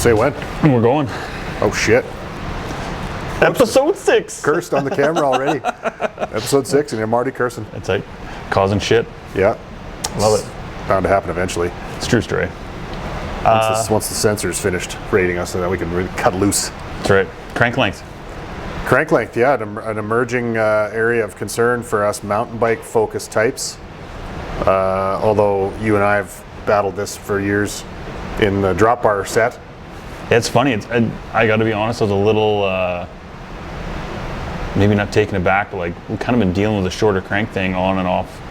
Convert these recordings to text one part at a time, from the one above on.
Say when? We're going. Oh shit. Episode 6. Cursed on the camera already. Episode 6 and I'm already cursing. It's like causing shit. Yeah. Love it. Bound to happen eventually. It's a true story. Once the sensor's finished rating us, so then we can really cut loose. That's right. Crank length. Crank length, yeah, an emerging area of concern for us mountain bike focused types. Although you and I have battled this for years in the drop bar set. It's funny. I got to be honest. I was a little, maybe not taken aback, but like we've kind of been dealing with the shorter crank thing on and off.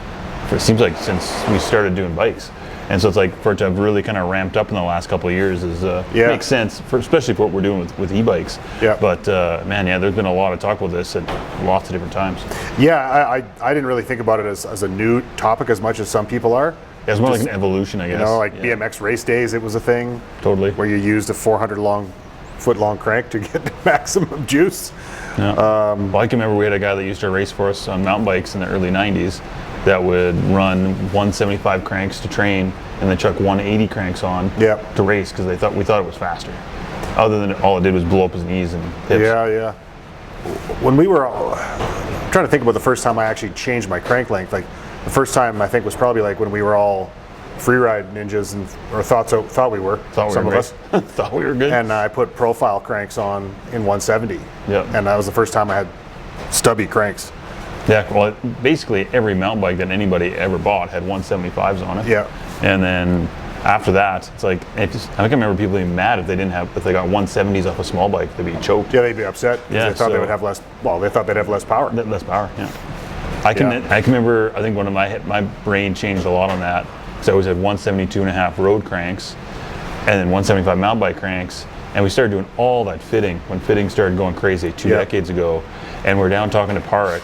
It seems like since we started doing bikes, and so it's like for it to have really kind of ramped up in the last couple of years is makes sense, especially for what we're doing with e-bikes. Yeah. But man, yeah, there's been a lot of talk about this at lots of different times. Yeah, I didn't really think about it as a new topic as much as some people are. Yeah, it's more like an evolution, I guess. You know, like BMX race days, it was a thing. Totally. Where you used a 400-foot long crank to get maximum juice. Yeah. Well, I can remember we had a guy that used to race for us on mountain bikes in the early 90s that would run 175 cranks to train and then chuck 180 cranks on to race because we thought it was faster. Other than all it did was blow up his knees and hips. Yeah. When we were I'm trying to think about the first time I actually changed my crank length. Like the first time I think was probably like when we were all freeride ninjas or thought we were. Some of us thought we were good. And I put profile cranks on in 170. Yeah. And that was the first time I had stubby cranks. Yeah, well, basically every mountain bike that anybody ever bought had 175s on it. Yeah. And then after that, it's like I can remember people being mad if they got 170s off a small bike, they'd be choked. Yeah, they'd be upset. Yeah, they thought they would have less. Well, they thought they'd have less power. Less power. Yeah. I can remember. I think one of my brain changed a lot on that because I always had 172.5 road cranks, and then 175 mountain bike cranks, and we started doing all that fitting when fitting started going crazy 2 decades ago, and we're down talking to Park.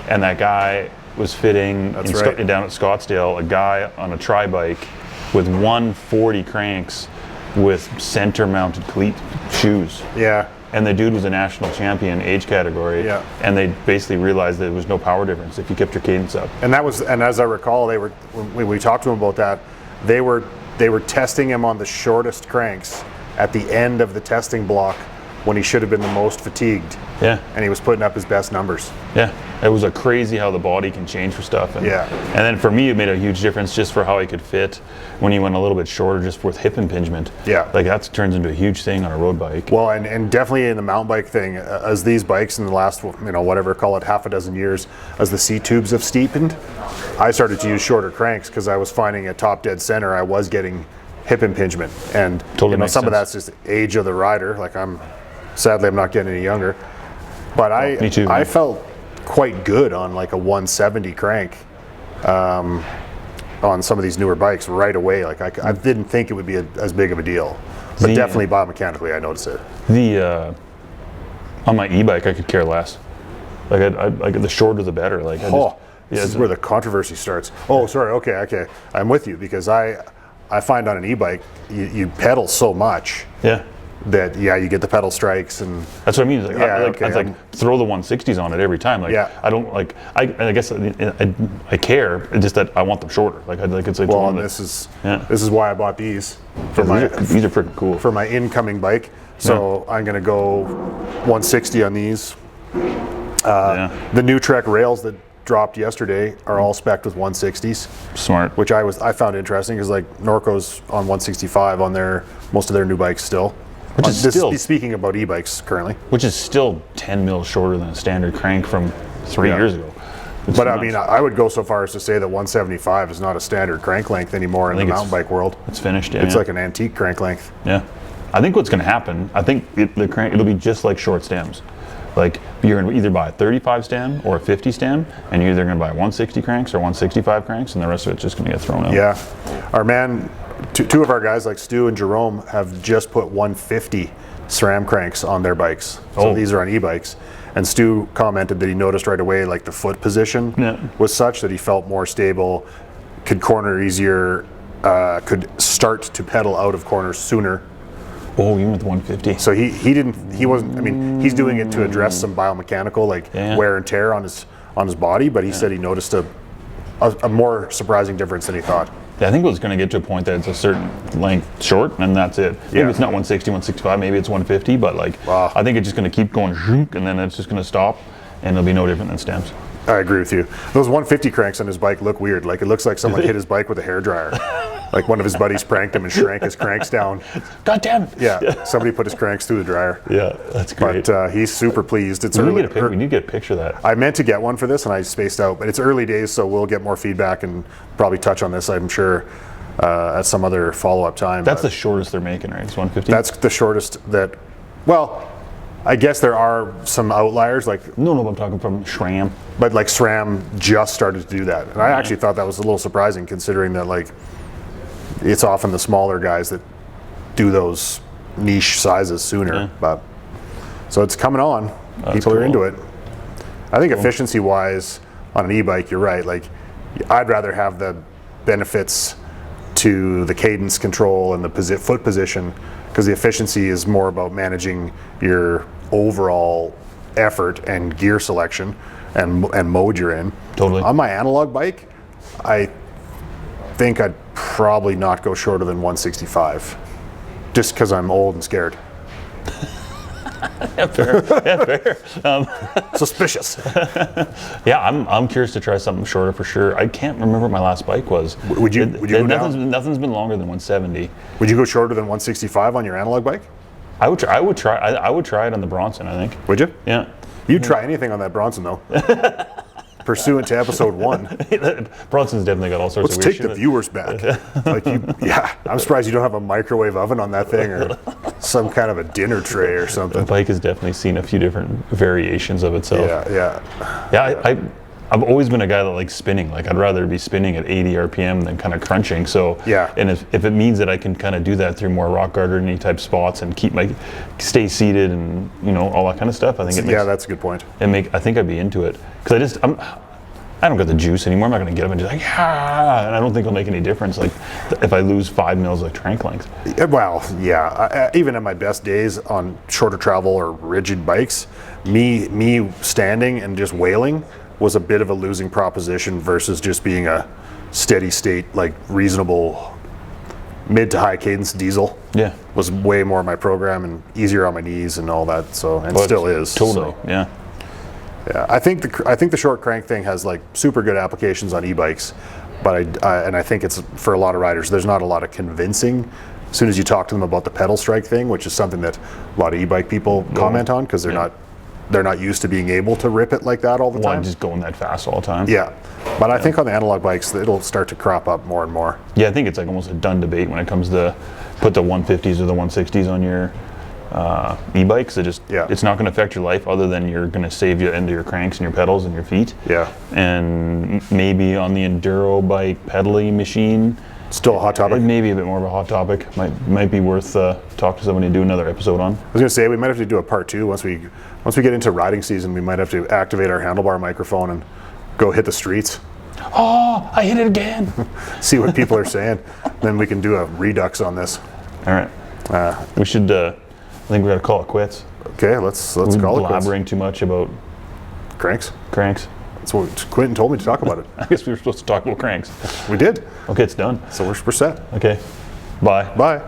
And that guy was fitting down at Scottsdale, a guy on a tri-bike with 140 cranks with center-mounted cleat shoes. Yeah. And the dude was a national champion age category. Yeah. And they basically realized that there was no power difference if you kept your cadence up. And as I recall, when we talked to him about that, they were testing him on the shortest cranks at the end of the testing block when he should have been the most fatigued. Yeah. And he was putting up his best numbers. Yeah. It was crazy how the body can change for stuff. And then for me, it made a huge difference just for how he could fit when he went a little bit shorter, just with hip impingement. Yeah. Like that turns into a huge thing on a road bike. Well, and definitely in the mountain bike thing, as these bikes in the last, whatever, call it half a dozen years, as the seat tubes have steepened, I started to use shorter cranks because I was finding at top dead center, I was getting hip impingement. And some of that's just age of the rider. Like sadly, I'm not getting any younger. But me too, I felt quite good on like a 170 crank on some of these newer bikes right away. Like I didn't think it would be as big of a deal, but definitely biomechanically I noticed it. On my e-bike I could care less. Like the shorter the better. Like this is where the controversy starts. Oh, sorry. Okay. I'm with you because I find on an e-bike you pedal so much. Yeah. That you get the pedal strikes and that's what I mean. I throw the 160s on it every time. I don't like. I guess I care. It's just that I want them shorter. This is why I bought these. These are pretty cool for my incoming bike. So I'm gonna go 160 on these. The new Trek rails that dropped yesterday are all spec'd with 160s. Smart. Which I found interesting because like Norco's on 165 on most of their new bikes still. Which is still speaking about e-bikes currently. Which is still 10 mils shorter than a standard crank from 3 years ago. But I mean, I would go so far as to say that 175 is not a standard crank length anymore in the mountain bike world. It's finished. It's like an antique crank length. Yeah. I think what's going to happen, it'll be just like short stems. Like you're going to either buy a 35 stem or a 50 stem, and you're either going to buy 160 cranks or 165 cranks, and the rest of it's just going to get thrown out. Yeah. Our man, two of our guys like Stu and Jerome have just put 150 SRAM cranks on their bikes. So these are on e-bikes. And Stu commented that he noticed right away like the foot position was such that he felt more stable, could corner easier, could start to pedal out of corners sooner. Oh, even with 150. So he wasn't, I mean, he's doing it to address some biomechanical wear and tear on his body, but he said he noticed a more surprising difference than he thought. Yeah, I think it was going to get to a point that it's a certain length short, and that's it. Maybe it's not 160, 165, maybe it's 150, but like, I think it's just going to keep going, and then it's just going to stop, and it'll be no different than stems. I agree with you. Those 150 cranks on his bike look weird. Like, it looks like someone hit his bike with a hairdryer. Like one of his buddies pranked him and shrank his cranks down. God damn it. Yeah, somebody put his cranks through the dryer. Yeah, that's great. But he's super pleased. It's we early. We need to get a picture of that. I meant to get one for this and I spaced out, but it's early days, so we'll get more feedback and probably touch on this, I'm sure, at some other follow-up time. That's the shortest they're making, right? It's 150? That's the shortest that, well, I guess there are some outliers, like No, I'm talking from SRAM. but like SRAM just started to do that, and I actually thought that was a little surprising, considering that like it's often the smaller guys that do those niche sizes sooner. Yeah. But so it's coming on. That's People are cool. into it. I think efficiency-wise on an e-bike, you're right. Like, I'd rather have the benefits to the cadence control and the foot position, because the efficiency is more about managing your overall effort and gear selection and mode you're in. Totally. On my analog bike, I think I'd probably not go shorter than 165, just because I'm old and scared. Yeah, fair. Suspicious. Yeah, I'm curious to try something shorter for sure. I can't remember what my last bike was. Would you go down? Nothing's been longer than 170. Would you go shorter than 165 on your analog bike? I would try it on the Bronson, I think. Would you? Yeah. You'd try anything on that Bronson, though. Pursuant to episode 1. Bronson's definitely got all sorts Let's of weird take the shit. viewers back. I'm surprised you don't have a microwave oven on that thing, or some kind of a dinner tray or The something. bike has definitely seen a few different variations of itself. Yeah. I've always been a guy that likes spinning. Like, I'd rather be spinning at 80 RPM than kind of crunching. So, Yeah. And if it means that I can kind of do that through more rock gardening type spots and stay seated and, all that kind of stuff, I think it makes, Yeah, that's a good point. I think I'd be into it. Because I don't got the juice anymore. I'm not going to get up and just like, and I don't think it'll make any difference. Like, if I lose 5 mils of crank length. Well, yeah. Even at my best days on shorter travel or rigid bikes, me standing and just wailing was a bit of a losing proposition versus just being a steady state, like reasonable mid to high cadence diesel. Yeah. Was way more my program and easier on my knees and all that. So, and still is. Totally. So. Yeah. Yeah, I think the short crank thing has like super good applications on e-bikes, but I think it's for a lot of riders. There's not a lot of convincing. As soon as you talk to them about the pedal strike thing, which is something that a lot of e-bike people comment on, because they're not used to being able to rip it like that all the time. Just going that fast all the time. Yeah, but I think on the analog bikes it'll start to crop up more and more. Yeah, I think it's like almost a done debate when it comes to put the 150s or the 160s on your e-bikes. It's not going to affect your life, other than you're going to save you into your cranks and your pedals and your feet. Yeah. And maybe on the enduro bike pedaling machine, Still a hot topic. maybe a bit more of a hot topic. Might be worth talk to somebody and do another episode on. I was going to say we might have to do a part 2 once we get into riding season. We might have to activate our handlebar microphone and go hit the streets. Oh, I hit it again. See what people are saying. Then we can do a redux on this. All right. We should. I think we got to call it quits. Okay, let's call it quits. Blabbering too much about Cranks. That's what Quentin told me to talk about it. I guess we were supposed to talk about cranks. We did. Okay, it's done. So we're set. Okay. Bye. Bye.